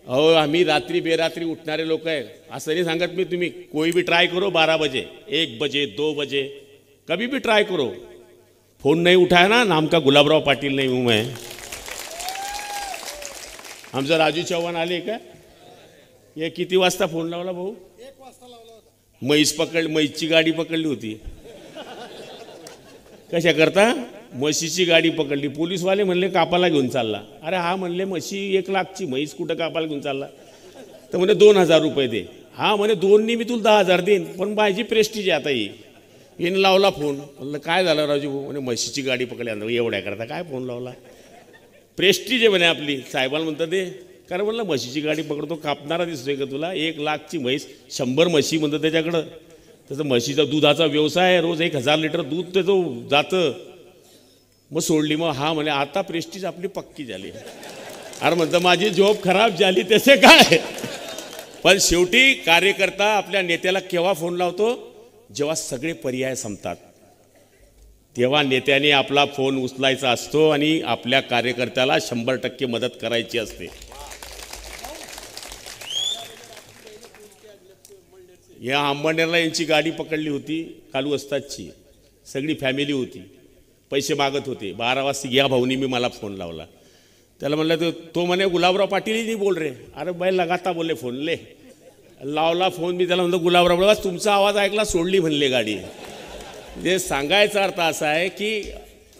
अहो आम्ही रात्री बेरात्री उठणारे लोक आहे, असं नाही सांगत मी। तुम्ही कोई भी ट्राय करो 12 बजे 1 बजे 2 बजे कभी भी ट्राय करो, फोन नहीं उठाया ना, नाम का गुलाबराव पाटिल नहीं हूँ मैं। आमचा राजू चव्हाण आले का? ये किती वाजता फोन लावला भाऊ? 1 वाजता लावला होता। म्हैसची गाडी पकडली होती। कशा करता? म्हशीची गाडी पकडली, पोलीसवाले म्हणले कापाला घेऊन चालला। अरे हा म्हणले म्हशी 1 लाखची म्हैस कुठं कापाला घेऊन चालला? तर म्हणे 2000 रुपये दे। हा म्हणे 2नी मी तुला 10,000 देईन, पण माझी प्रेस्टीज आहे आता ही। हिने लावला फोन, म्हणलं काय झालं राजू भाऊ? म्हणे म्हशीची गाडी पकडली। एवढ्या करता काय फोन लावला? प्रेस्टीज आहे म्हणे आपली। साहेबाला म्हणतात ते कारण म्हणलं म्हशीची गाडी पकडतो, कापणारा दिसतोय का तुला? 1 लाखची म्हैस, 100 म्हशी म्हणतं त्याच्याकडं। त्याचं म्हशीचा दुधाचा व्यवसाय आहे, रोज 1000 लिटर दूध त्याचं जातं। मग सोडली। मग हा म्हणे आता प्रेस्टीज आपली पक्की झाली। अरे म्हणतं माझी जॉब खराब झाली तसे काय? पण शेवटी कार्यकर्ता आपल्या नेत्याला केव्हा फोन लावतो? जेव्हा सगळे पर्याय संपतात, तेव्हा नेत्याने आपला फोन उचलायचा असतो आणि आपल्या कार्यकर्त्याला 100% मदत करायची असते। या अंबरनेरला यांची गाडी पकडली होती, कालू वस्तादची, सगळी फॅमिली होती, पैसे मागत होते। 12 वाजता या भाऊनी मी मला फोन लावला, त्याला म्हणलं तो म्हणे गुलाबराव पाटील ही नहीं बोल रहे। अरे बाई लगाता बोलले फोन ले, लावला फोन मी त्याला म्हणलं गुलाबराव बस तुमचा आवाज ऐकला सोडली म्हणले गाडी। जे सांगायचा अर्थ असा आहे की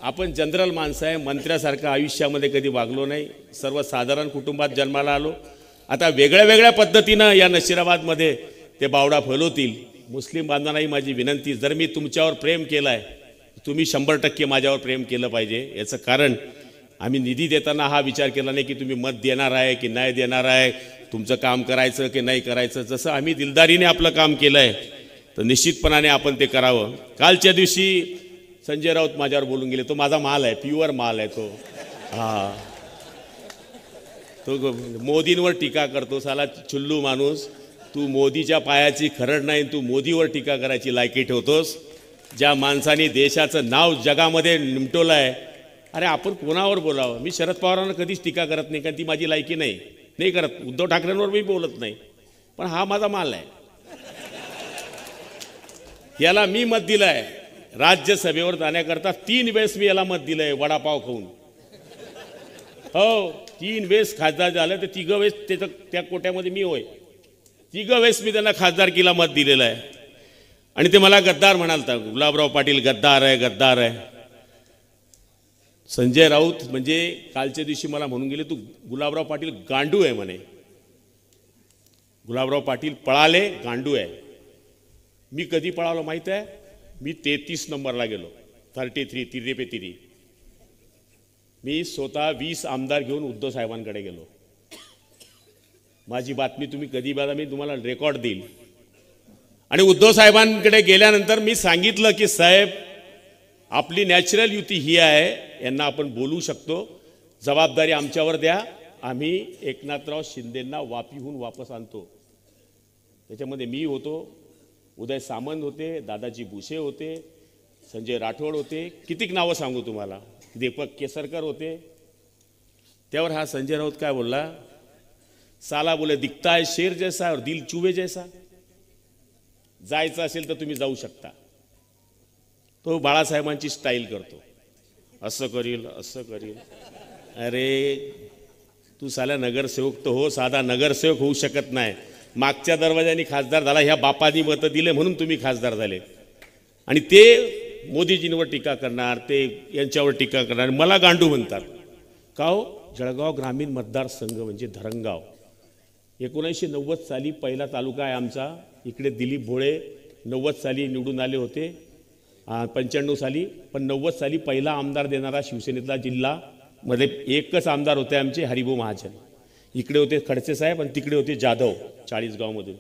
आपण जनरल माणसं आहे, मंत्र्यासारखं आयुष्यामध्ये कधी वागलो नाही, सर्वसाधारण कुटुंबात जन्माला आलो। आता वेगळ्या वेगळ्या पद्धतीनं या नशिराबादमध्ये ते बावडा फैलवतील। मुस्लिम बांधवांनाही माझी विनंती, जर मी तुमच्यावर प्रेम केलं आहे, तुम्ही 100% माझ्यावर प्रेम केलं पाहिजे। याचं कारण आम्ही निधी देताना हा विचार केला नाही की तुम्ही मत देणार आहे की नाही देणार आहे, तुमचं काम करायचं की नाही करायचं। जसं आम्ही दिलदारीने आपलं काम केलं आहे तर निश्चितपणाने आपण ते करावं। कालच्या दिवशी संजय राऊत माझ्यावर बोलून गेले, तो माझा माल आहे, प्युअर माल आहे तो। हां, तो मोदींवर टीका करतो, साला चुल्लू माणूस। तू मोदीच्या पायाची खरड नाही, तू मोदीवर टीका करायची लायकी ठेवतोस। ज्या माणसाने देशाचं नाव जगामध्ये निमटवलं आहे, अरे आपण कोणावर बोलावं? मी शरद पवारांना कधीच टीका करत नाही, कारण ती माझी लायकी नाही करत। उद्धव ठाकरेंवर मी बोलत नाही, पण हा माझा माल आहे, याला मी मत दिलं आहे। राज्यसभेवर जाण्याकरता 3 वेळेस मी याला मत दिलं आहे, वडापाव खाऊन। हो, 3 वेळेस खासदार झालं, तर 3 वेळेस त्याचं त्या कोट्यामध्ये मी होय। 3 वेळेस मी त्यांना खासदारकीला मत दिलेलं आहे। आणि ते मला गद्दार म्हणालता, गुलाबराव पाटील गद्दार आहे, गद्दार आहे। संजय राऊत म्हणजे कालच्या दिवशी मला म्हणून गेले, तू गुलाबराव पाटील गांडू आहे म्हणे। गुलाबराव पाटील पळाले, गांडू आहे। मी कधी पळालो माहीत आहे? मी 33 नंबरला गेलो, 33 तिरी। मी स्वतः 20 आमदार घेऊन उद्धव साहेबांकडे गेलो। माझी बातमी तुम्ही कधी बघा, मी तुम्हाला रेकॉर्ड देईल। आणि उद्धव साहेबांकडे गेल्यानंतर मी सांगितलं की साहेब आपली नॅचरल युती ही आहे, यांना आपण बोलू शकतो, जबाबदारी आमच्यावर द्या, आम्ही एकनाथराव शिंदेंना वापीहून वापस आणतो। त्याच्यामध्ये मी होतो, उदय सामंत होते, दादाजी भुसे होते, संजय राठोड होते, कितीक नावं सांगू तुम्हाला, दीपक केसरकर होते। त्यावर हा संजय राऊत काय बोलला? साला बोले दिखता है शेर जैसा और दिल चूहे जैसा, जायचं असेल तर तुम्ही जाऊ शकता। तो बाळासाहेबांची स्टाईल करतो, असं करील असं करील। अरे तू साला नगरसेवक तर हो, साधा नगरसेवक होऊ शकत नाही। मागच्या दरवाजाने खासदार झाला, ह्या बापानी मतं दिले म्हणून तुम्ही खासदार झाले। आणि ते मोदीजींवर टीका करणार, ते यांच्यावर टीका करणार, मला गांडू म्हणतात का हो? जळगाव ग्रामीण मतदारसंघ म्हणजे धरणगाव, 1990 साली पहिला तालुका आहे आमचा। इकडे दिलीप भोळे 90 साली निवडून आले होते, 95 साली, पण 90 साली पहिला आमदार देणारा शिवसेनेतला जिल्हा मध्ये एकच आमदार होते आमचे, हरिभाऊ महाजन। इकडे होते खडसे साहेब आणि तिकडे होते जाधव 40गावमधून।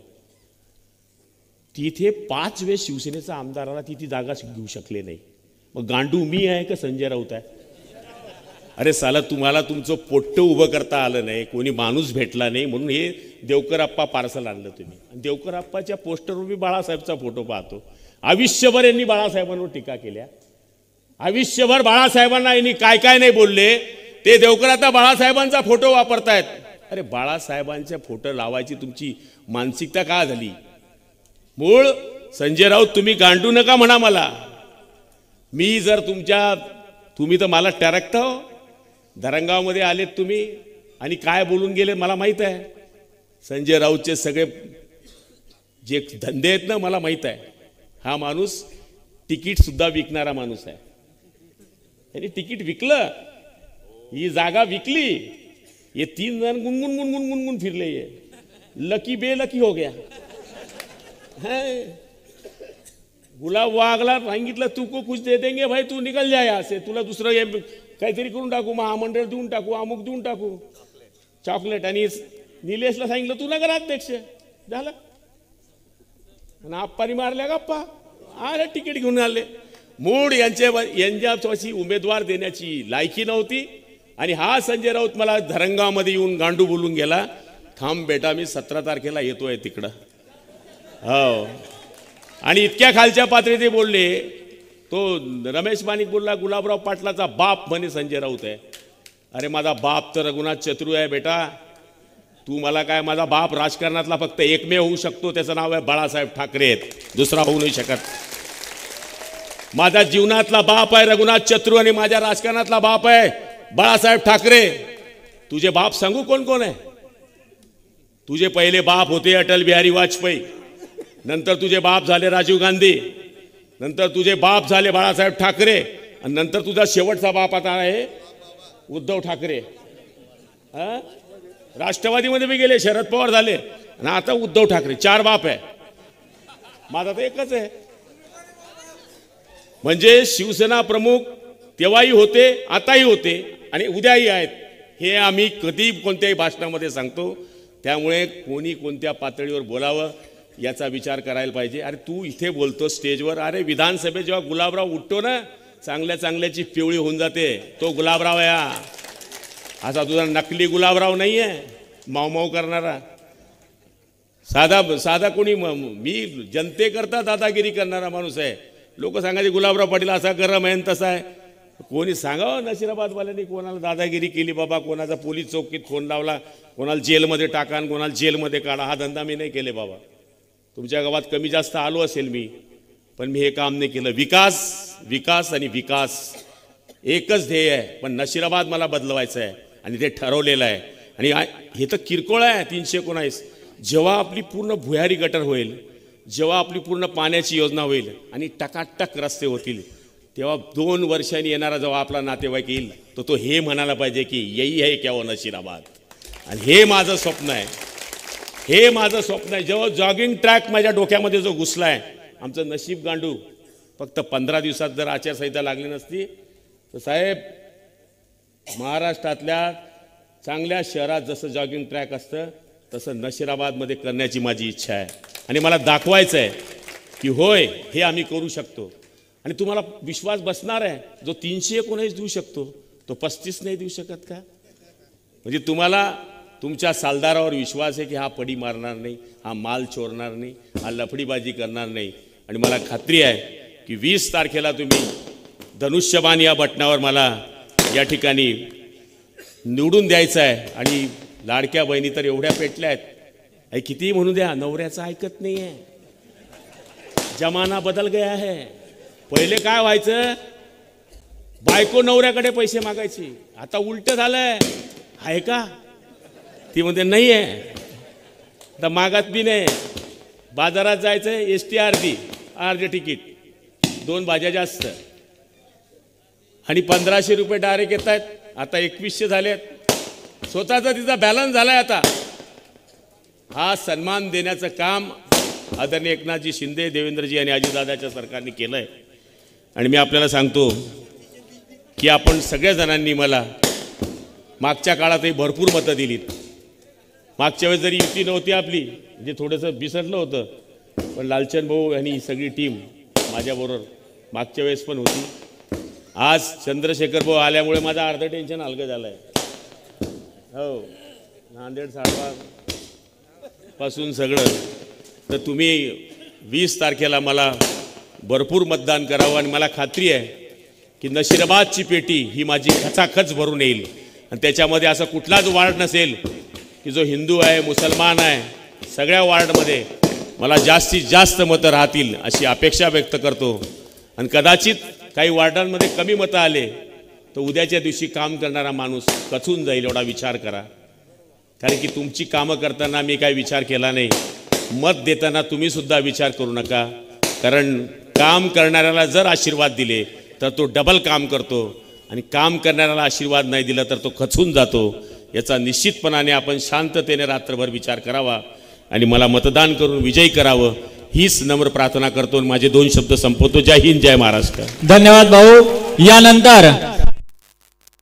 तिथे 5 वेळेस शिवसेनेचा आमदार आला, ती जागा घेऊ शकले नाही। मग गांडू मी आहे का संजय राऊत आहे? अरे साला तुम्हाला तुमचं पोट्ट उभं करता आलं नाही, कोणी माणूस भेटला नाही, म्हणून हे देवकरप्पा पार्सल आणलं तुम्ही। आणि देवकरप्पाच्या पोस्टरवर मी बाळासाहेबचा फोटो पाहतो। आयुष्यभर यांनी बाळासाहेबांवर टीका केल्या, आयुष्यभर बाळासाहेबांना यांनी काय काय नाही बोलले, ते देवकर आता बाळासाहेबांचा फोटो वापरतायत। अरे बाळासाहेबांच्या फोटो लावायची तुमची मानसिकता का झाली? मूळ संजय राऊत तुम्ही गांडू नका म्हणा मला. मी जर तुम्ही तर मला टरकता हो. धरणगावमध्ये आलेत तुम्ही आणि काय बोलून गेले मला माहीत आहे. संजय राऊतचे सगळे जे धंदे आहेत ना मला माहीत आहे. हा माणूस तिकीट सुद्धा विकणारा माणूस आहे. त्यांनी तिकीट विकलं, ही जागा विकली. ये 3 जण गुनगुन गुनगुन गुनगुन फिरले. ये लकी बेलकी हो गया. गुलाब वागला सांगितलं तू को कुछ दे देंगे भाई, तू निकल जाय असे. तुला दुसरं काहीतरी करून टाकू, महामंडळ देऊन टाकू, अमुक देऊन टाकू, चॉकलेट. आणि निलेशला सांगितलं तू नगराध्यक्ष झालं. आणि आप्पानी मारल्या गप्पा. अरे तिकीट घेऊन आले. मूळ यांच्यापाशी उमेदवार देण्याची लायकी नव्हती. आणि हा संजय राऊत मला धरणगावमध्ये येऊन गांडू बोलून गेला. थांब बेटा मी 17 तारखेला येतोय तिकडं. हो. आणि इतक्या खालच्या पातळी ते बोलले. तो रमेश मानिक बोलला गुलाबराव पाटलाचा बाप म्हणे संजय राऊत आहे. अरे माझा बाप तर रघुनाथ चतुर्वेदी आहे बेटा. तू मला काय, माझा बाप राजकारणातला फक्त एकमेव होऊ शकतो, त्याचं नाव आहे बाळासाहेब ठाकरे. दुसरा होऊ नाही शकत. माझा जीवनातला बाप आहे रघुनाथ चतुर्वेदी आणि माझ्या राजकारणातला बाप आहे बाळासाहेब ठाकरे. तुझे बाप सांगू कोण कोण आहे? तुझे पहिले बाप होते अटल बिहारी वाजपेयी, नंतर तुझे बाप झाले राजीव गांधी, नंतर तुझे बाप झाले बाळासाहेब ठाकरे, आणि नंतर तुझा शेवटचा बाप आता आहे उद्धव ठाकरे. राष्ट्रवादीमध्ये बी गेले, शरद पवार झाले, आणि आता उद्धव ठाकरे. 4 बाप आहे. माझा तर एकच आहे. म्हणजे शिवसेना प्रमुख तेव्हाही होते, आताही होते आणि उद्याही आहेत. हे आम्ही कधी कोणत्याही भाषणामध्ये सांगतो. त्यामुळे कोणी कोणत्या पातळीवर बोलावं याचा विचार करायला पाहिजे. अरे तू इथे बोलतो स्टेजवर, अरे विधानसभेत जेव्हा गुलाबराव उठतो ना, चांगल्या चांगल्याची पिवळी होऊन जाते. तो गुलाबराव आहे. असा तुझा नकली गुलाबराव नाही आहे, मावमाव करणारा. साधा कोणी, मी जनतेकरता दादागिरी करणारा माणूस आहे. लोक सांगायचे गुलाबराव पाटील असा गरम आहे तसा आहे. कोणी सांगावं नशिराबादवाल्यांनी कोणाला दादागिरी केली बाबा, कोणाचा पोलीस चौकीत फोन लावला, कोणाला जेलमध्ये टाका आणि कोणाला जेलमध्ये काढा. हा धंदा मी नाही केले बाबा. तुमच्या गावात कमी जास्त आलो असेल मी, पण मी हे काम नाही केलं. विकास विकास आणि विकास एकच ध्येय आहे. पण नशिराबाद मला बदलवायचं आहे आणि ते ठरवलेलं आहे. आणि हे तर किरकोळ आहे. 319 जेव्हा आपली पूर्ण भुयारी गटर होईल, जेव्हा आपली पूर्ण पाण्याची योजना होईल आणि टकाटक रस्ते होतील, तेव्हा 2 वर्षांनी येणारा जेव्हा आपला नातेवाईक येईल तो हे म्हणायला पाहिजे की यही है क्या वो नशिराबाद. आणि हे माझं स्वप्न आहे. हे माझं स्वप्न आहे. जेव्हा जॉगिंग ट्रॅक माझ्या डोक्यामध्ये जो घुसला आहे, आमचं नशीब गांडू. फक्त 15 दिवसात जर आचारसंहिता लागली नसती तर साहेब, महाराष्ट्रातल्या चांगल्या शहरात जसं जॉगिंग ट्रॅक असतं तसं नशिराबादमध्ये करण्याची माझी इच्छा आहे. आणि मला दाखवायचं आहे की होय हे आम्ही करू शकतो. आणि तुम्हाला विश्वास बसणार आहे, जो 319 देऊ शकतो तो 35 नाही देऊ शकत का? म्हणजे तुम्हाला तुमच्या सालदारावर विश्वास आहे की हा पडी मारणार नाही, हा माल चोरणार नाही, हा लफडीबाजी करणार नाही. आणि मला खात्री आहे की 20 तारखेला तुम्ही धनुष्यबाण या बटनावर मला या ठिकाणी निवडून द्यायचं आहे. आणि लाडक्या बहिणी तर एवढ्या पेटल्या आहेत, कितीही म्हणू द्या, नवऱ्याचं ऐकत नाही आहे. जमाना बदल गया है. पहिले काय व्हायचं, बायको नवऱ्याकडे पैसे मागायची. आता उलट झालंय. आहे का? ती म्हणते नाही आहे. आता मागत बी नाही. बाजारात जायचं, ST अर्धी तिकीट, 2 भाज्या जास्त, आणि 1500 रुपये डायरेक्ट येत आहेत. आता 2100 झालेत. स्वतःचा तिचा बॅलन्स झालाय. आता हा सन्मान देण्याचं काम आदरणीय एकनाथजी शिंदे, देवेंद्रजी आणि अजितदादाच्या सरकारने केलं आहे. आणि मी आपल्याला सांगतो की आपण सगळ्या जणांनी मला मागच्या काळातही भरपूर मतं दिलीत. मागच्या वेळेस जरी युती नव्हती आपली, म्हणजे थोडंसं बिसरलं होतं, पण लालचंद भाऊ आणि ही सगळी टीम माझ्याबरोबर मागच्या वेळेस पण होती. आज चंद्रशेखर भाऊ आल्यामुळे माझं अर्ध टेन्शन हलकं झालं आहे. हो, नांदेड साडवा पासून सगळं. तर तुम्ही 20 तारखेला मला भरपूर मतदान करावं. आणि मला खात्री आहे की नशिराबादची पेटी ही माझी खचाखच भरून येईल. आणि त्याच्यामध्ये असं कुठलाच वाढ नसेल की जो हिंदू आहे, मुसलमान आहे, सगळ्या वार्डमध्ये मला जास्तीत जास्त मतं राहतील अशी अपेक्षा व्यक्त करतो. आणि कदाचित काही वार्डांमध्ये कमी मतं आले तर उद्याच्या दिवशी काम करणारा माणूस कचून जाईल एवढा विचार करा. कारण की तुमची कामं करताना मी काही विचार केला नाही, मत देताना तुम्ही सुद्धा विचार करू नका. कारण काम करणाऱ्याला जर आशीर्वाद दिले तर तो डबल काम करतो आणि काम करणाऱ्याला आशीर्वाद नाही दिला तर तो खचून जातो. याचा निश्चितपणाने आपण शांततेने रात्रभर विचार करावा आणि मला मतदान करून विजयी करावं हीच नम्र प्रार्थना करतो. माझे 2 शब्द संपवतो. जय हिंद, जय महाराष्ट्र. धन्यवाद भाऊ. यानंतर